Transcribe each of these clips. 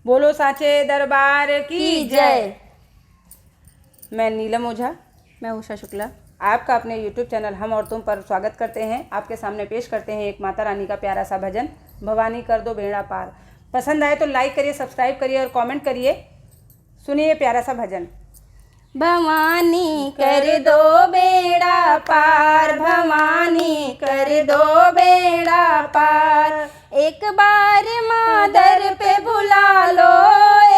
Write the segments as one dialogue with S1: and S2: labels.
S1: बोलो साचे दरबार की जय। मैं नीलम ओझा,
S2: मैं उषा शुक्ला
S1: आपका अपने YouTube चैनल हम और तुम पर स्वागत करते हैं। आपके सामने पेश करते हैं एक माता रानी का प्यारा सा भजन, भवानी कर दो बेड़ा पार। पसंद आए तो लाइक करिए, सब्सक्राइब करिए और कमेंट करिए। सुनिए प्यारा सा भजन।
S2: भवानी कर दो बेड़ा पार, भवानी कर दो बेड़ा पार। एक बार मादर पे बुला लो,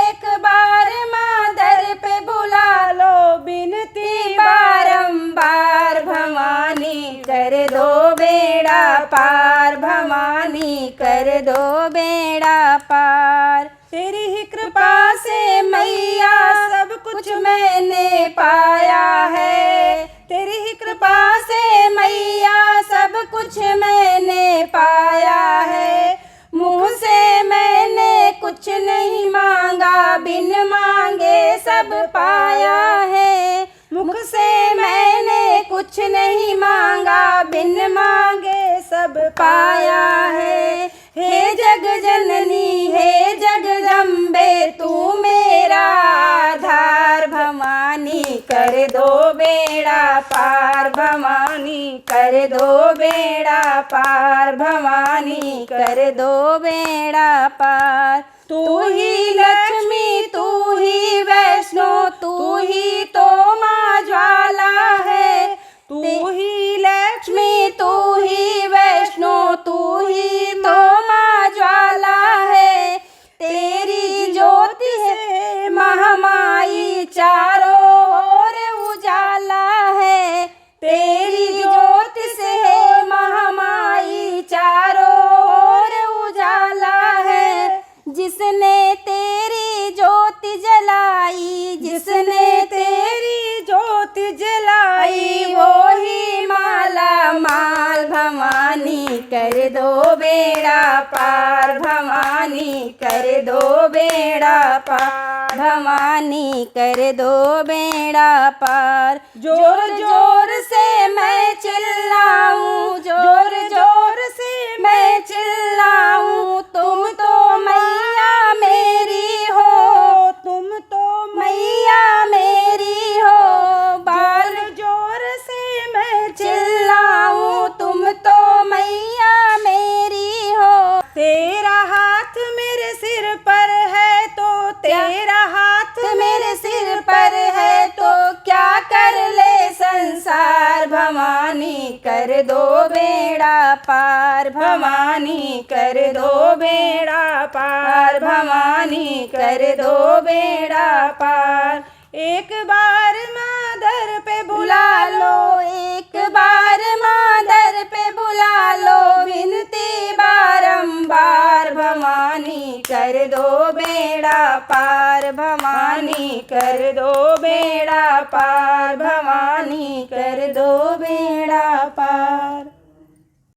S2: एक बार मादर पे बुला लो, बिनती बारंबार। भवानी कर दो बेड़ा पार, भवानी कर दो बेड़ा पार। तेरी ही कृपा से मैया सब कुछ मैंने पाया है, तेरी ही कृपा से मैया सब कुछ मैंने पाया है। मुँह से मैंने कुछ नहीं मांगा, बिन मांगे सब पाया है। मुख से मैंने कुछ नहीं मांगा, बिन मांगे सब पाया है। हे जग जननी, हे जगदम्बे, तू मेरा आधार। भवानी कर दो बेड़ा पार, भवानी कर दो बेड़ा पार, भवानी कर दो बेड़ा पार। तू ही लक्ष्मी, तू ही वैष्णो, तू ही तो माँ ज्वाला है। तू ही लक्ष्मी, तू ही वैष्णो, तू ही तो माँ ज्वाला है। तेरी ज्योति से महामाई चारों ओर उजाला है, तेरी ज्योति से महामाई चारों ओर उजाला है। जिसने तेरी ज्योति जलाई, जिसने तेरी ज्योति जलाई, वो ही माला माल। भवानी कर दो बेड़ा पार, भवानी कर दो बेड़ा पार, भवानी कर दो बेड़ा पार। जोर जोर से मैं चिल्लाऊं, जोर जोर से मैं चिल्लाऊं, तुम तो मैया मेरी हो, तुम तो मैया मेरी हो। बाल जोर से मैं चिल्लाऊं, तुम तो मैया मेरी हो। तेरा हाथ मेरे सिर पर है तो, तेरा हाथ मेरे सिर पर है तो, क्या कर ले संसार। भवानी कर दो बेड़ा पार, भवानी कर दो बेड़ा पार, भवानी कर दो बेड़ा पार। एक बार मादर पे बुला लो, एक बार मादर पे बुला लो, बिनती बारंबार। भवानी कर दो बेड़ा पार, भवानी कर दो बेड़ा पार, भवानी कर दो